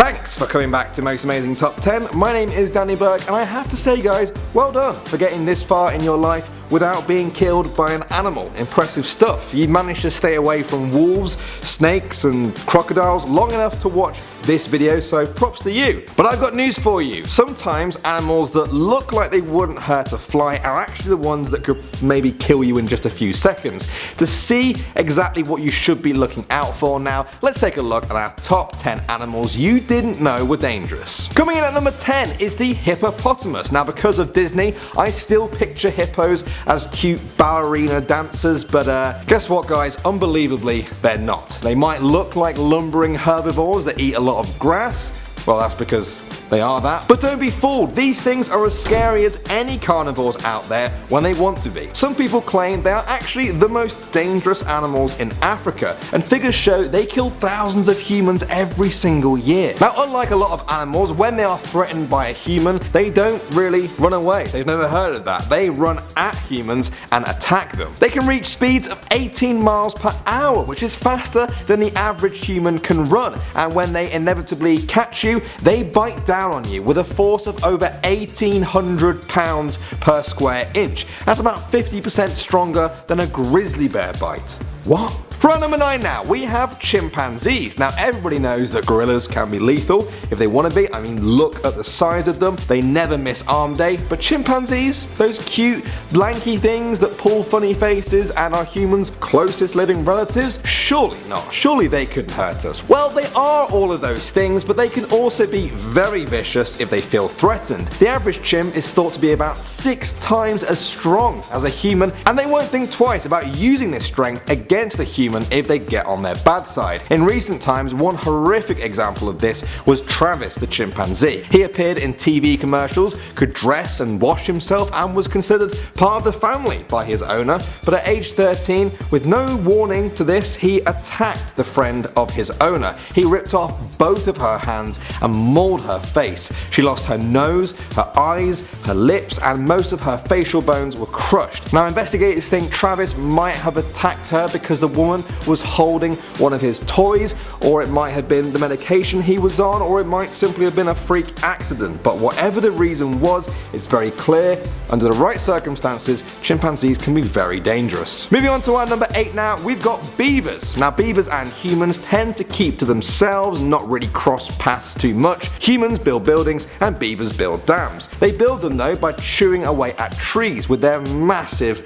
Thanks for coming back to Most Amazing Top 10. My name is Danny Burke, and I have to say, guys, well done for getting this far in your life without being killed by an animal. Impressive stuff. You managed to stay away from wolves, snakes and crocodiles long enough to watch this video, so props to you. But I've got news for you. Sometimes animals that look like they wouldn't hurt a fly are actually the ones that could maybe kill you in just a few seconds. To see exactly what you should be looking out for now, let's take a look at our top 10 animals you didn't know were dangerous. Coming in at number 10 is the hippopotamus. Now, because of Disney, I still picture hippos as cute ballerina dancers, but guess what, guys? Unbelievably, they're not. They might look like lumbering herbivores that eat a lot of grass. Well, that's because they are that. But don't be fooled, these things are as scary as any carnivores out there when they want to be. Some people claim they are actually the most dangerous animals in Africa, and figures show they kill thousands of humans every single year. Now, unlike a lot of animals, when they are threatened by a human, they don't really run away. They've never heard of that. They run at humans and attack them. They can reach speeds of 18 miles per hour, which is faster than the average human can run. And when they inevitably catch you, they bite down on you with a force of over 1,800 pounds per square inch. That's about 50% stronger than a grizzly bear bite. What? For our number 9 now, we have chimpanzees. Now, everybody knows that gorillas can be lethal if they want to be. I mean, look at the size of them. They never miss arm day. But chimpanzees, those cute, lanky things that pull funny faces and are humans' closest living relatives, surely not. Surely they couldn't hurt us. Well, they are all of those things, but they can also be very vicious if they feel threatened. The average chim is thought to be about 6 times as strong as a human, and they won't think twice about using this strength against a human if they get on their bad side. In recent times, one horrific example of this was Travis the chimpanzee. He appeared in TV commercials, could dress and wash himself, and was considered part of the family by his owner, but at age 13, with no warning to this, he attacked the friend of his owner. He ripped off both of her hands and mauled her face. She lost her nose, her eyes, her lips, and most of her facial bones were crushed. Now, investigators think Travis might have attacked her because the woman was holding one of his toys, or it might have been the medication he was on, or it might simply have been a freak accident. But whatever the reason was, it's very clear, under the right circumstances, chimpanzees can be very dangerous. Moving on to our number 8 now, we've got beavers. Now, beavers and humans tend to keep to themselves, not really cross paths too much. Humans build buildings and beavers build dams. They build them though by chewing away at trees with their massive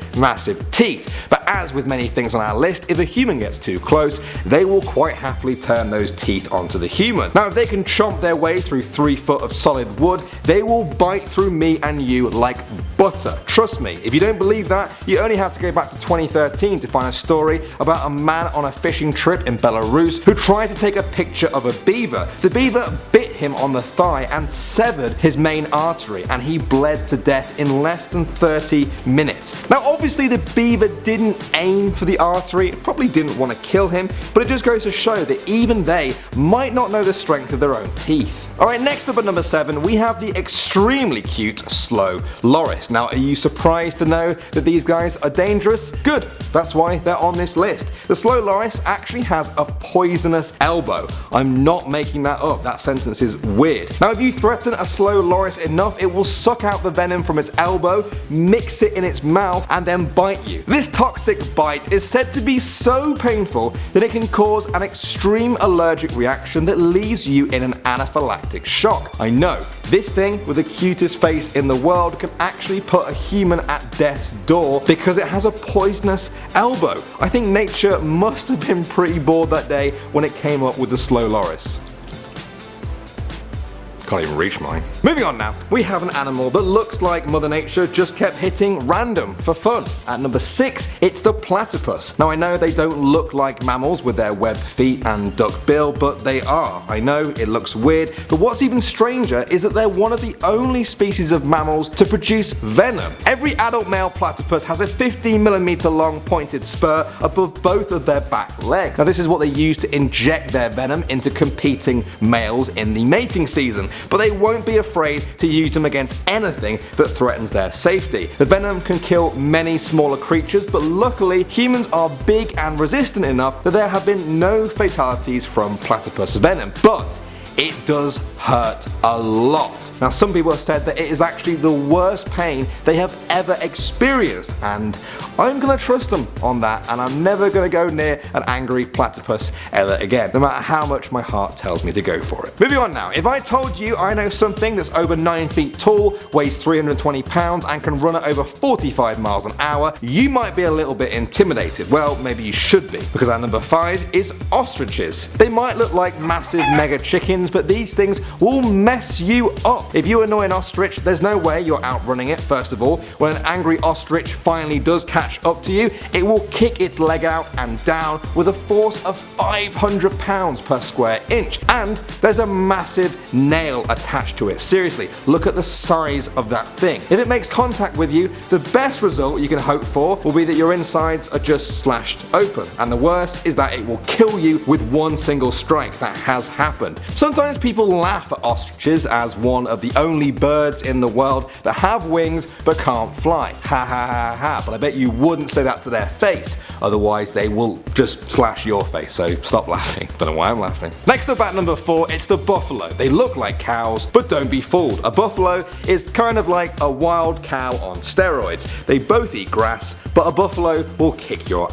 teeth. But as with many things on our list, if a human gets too close, they will quite happily turn those teeth onto the human. Now, if they can chomp their way through 3 foot of solid wood, they will bite through me and you like butter. Trust me, if you don't believe that, you only have to go back to 2013 to find a story about a man on a fishing trip in Belarus who tried to take a picture of a beaver. The beaver bit him on the thigh and severed his main artery, and he bled to death in less than 30 minutes. Now, obviously the beaver didn't aim for the artery, it probably didn't want to kill him, but it just goes to show that even they might not know the strength of their own teeth. Alright, next up at number 7, we have the extremely cute slow loris. Now, are you surprised to know that these guys are dangerous? Good, that's why they're on this list. The slow loris actually has a poisonous elbow. I'm not making that up, that sentence is weird. Now, if you threaten a slow loris enough, it will suck out the venom from its elbow, mix it in its mouth, and then bite you. This toxic bite is said to be so painful that it can cause an extreme allergic reaction that leaves you in an anaphylactic shock. I know, this thing with the cutest face in the world can actually put a human at death's door because it has a poisonous elbow. I think nature must have been pretty bored that day when it came up with the slow loris. Can't even reach mine. Moving on now, we have an animal that looks like Mother Nature just kept hitting random for fun. At number 6, it's the platypus. Now, I know they don't look like mammals with their webbed feet and duck bill, but they are. I know it looks weird, but what's even stranger is that they're one of the only species of mammals to produce venom. Every adult male platypus has a 15mm long pointed spur above both of their back legs. Now, this is what they use to inject their venom into competing males in the mating season, but they won't be afraid to use them against anything that threatens their safety. The venom can kill many smaller creatures, but luckily humans are big and resistant enough that there have been no fatalities from platypus venom. But it does hurt a lot. Now some people have said that it is actually the worst pain they have ever experienced, and I'm gonna trust them on that, and I'm never gonna go near an angry platypus ever again, no matter how much my heart tells me to go for it. Moving on now, if I told you I know something that's over 9 feet tall, weighs 320 pounds and can run at over 45 miles an hour, you might be a little bit intimidated. Well, maybe you should be, because our number 5 is ostriches. They might look like massive mega chickens, but these things will mess you up. If you annoy an ostrich, there's no way you're outrunning it. First of all, when an angry ostrich finally does catch up to you, it will kick its leg out and down with a force of 500 pounds per square inch, and there's a massive nail attached to it. Seriously, look at the size of that thing. If it makes contact with you, the best result you can hope for will be that your insides are just slashed open, and the worst is that it will kill you with one single strike. That has happened. Sometimes people laugh at ostriches as one of the only birds in the world that have wings but can't fly. Ha ha ha ha, but I bet you wouldn't say that to their face, otherwise they will just slash your face, so stop laughing. Don't know why I'm laughing. Next up at number 4, it's the buffalo. They look like cows, but don't be fooled. A buffalo is kind of like a wild cow on steroids. They both eat grass, but a buffalo will kick your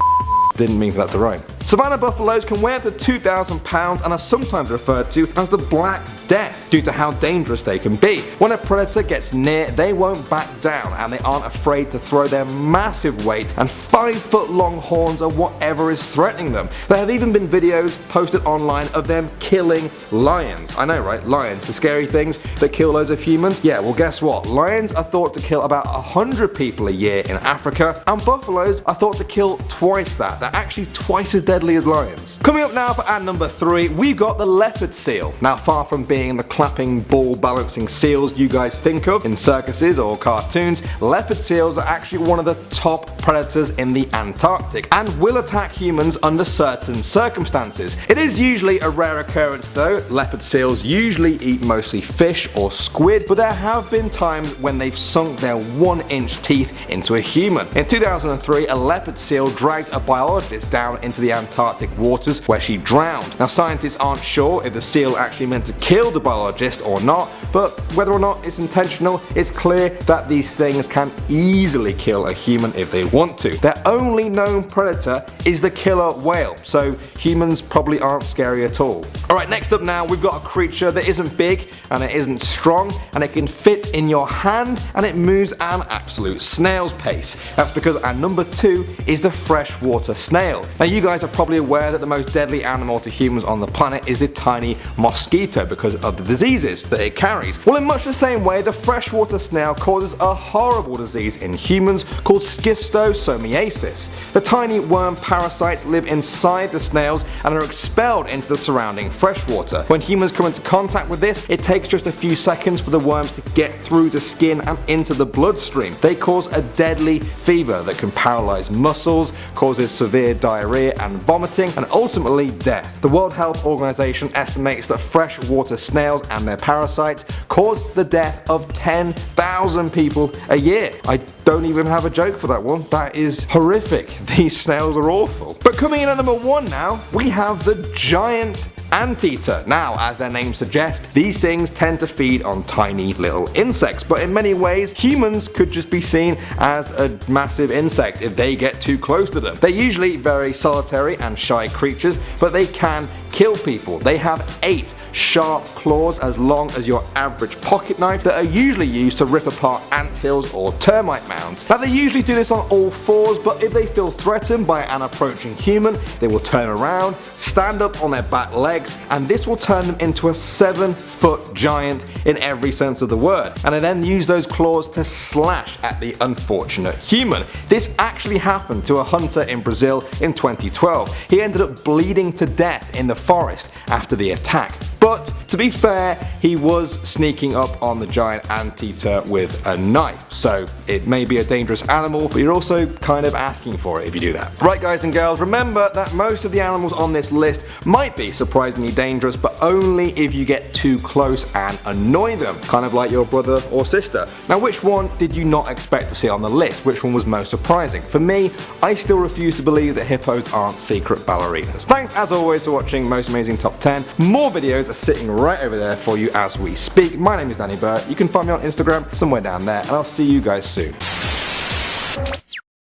Didn't mean for that to rhyme. Savannah buffaloes can weigh up to 2,000 pounds and are sometimes referred to as the Black Death due to how dangerous they can be. When a predator gets near, they won't back down, and they aren't afraid to throw their massive weight and 5-foot long horns at whatever is threatening them. There have even been videos posted online of them killing lions. I know, right? Lions, the scary things that kill loads of humans. Yeah, well guess what? Lions are thought to kill about 100 people a year in Africa, and buffaloes are thought to kill twice that. They're actually twice as deadly as lions. Coming up now for our number 3, we've got the leopard seal. Now, far from being the clapping, ball balancing seals you guys think of in circuses or cartoons, leopard seals are actually one of the top predators in the Antarctic and will attack humans under certain circumstances. It is usually a rare occurrence though. Leopard seals usually eat mostly fish or squid, but there have been times when they've sunk their 1-inch teeth into a human. In 2003, a leopard seal dragged a biologist down into the Antarctic waters where she drowned. Now, scientists aren't sure if the seal actually meant to kill the biologist or not, but whether or not it's intentional, it's clear that these things can easily kill a human if they want to. Their only known predator is the killer whale, so humans probably aren't scary at all. Alright, next up now, we've got a creature that isn't big and it isn't strong, and it can fit in your hand, and it moves at an absolute snail's pace. That's because our number 2 is the freshwater snail. Now, you guys are probably aware that the most deadly animal to humans on the planet is the tiny mosquito because of the diseases that it carries. Well, in much the same way, the freshwater snail causes a horrible disease in humans called schistosomiasis. The tiny worm parasites live inside the snails and are expelled into the surrounding freshwater. When humans come into contact with this, it takes just a few seconds for the worms to get through the skin and into the bloodstream. They cause a deadly fever that can paralyze muscles, causes severe diarrhea and vomiting, and ultimately death. The World Health Organization estimates that freshwater snails and their parasites cause the death of 10,000 people a year. I don't even have a joke for that one. That is horrific. These snails are awful. But coming in at number 1 now, we have the giant anteater. Now, as their name suggests, these things tend to feed on tiny little insects, but in many ways, humans could just be seen as a massive insect if they get too close to them. They're usually very solitary and shy creatures, but they can kill people. They have 8 sharp claws as long as your average pocket knife that are usually used to rip apart anthills or termite mounds. Now, they usually do this on all fours, but if they feel threatened by an approaching human, they will turn around, stand up on their back legs, and this will turn them into a 7-foot giant in every sense of the word, and they then use those claws to slash at the unfortunate human. This actually happened to a hunter in Brazil in 2012. He ended up bleeding to death in the forest after the attack. But to be fair, he was sneaking up on the giant anteater with a knife. So it may be a dangerous animal, but you're also kind of asking for it if you do that. Right guys and girls, remember that most of the animals on this list might be surprisingly dangerous, but only if you get too close and annoy them, kind of like your brother or sister. Now which one did you not expect to see on the list? Which one was most surprising? For me, I still refuse to believe that hippos aren't secret ballerinas. Thanks as always for watching Most Amazing Top 10. More videos are sitting right over there for you as we speak. My name is Danny Burt. You can find me on Instagram somewhere down there, and I'll see you guys soon.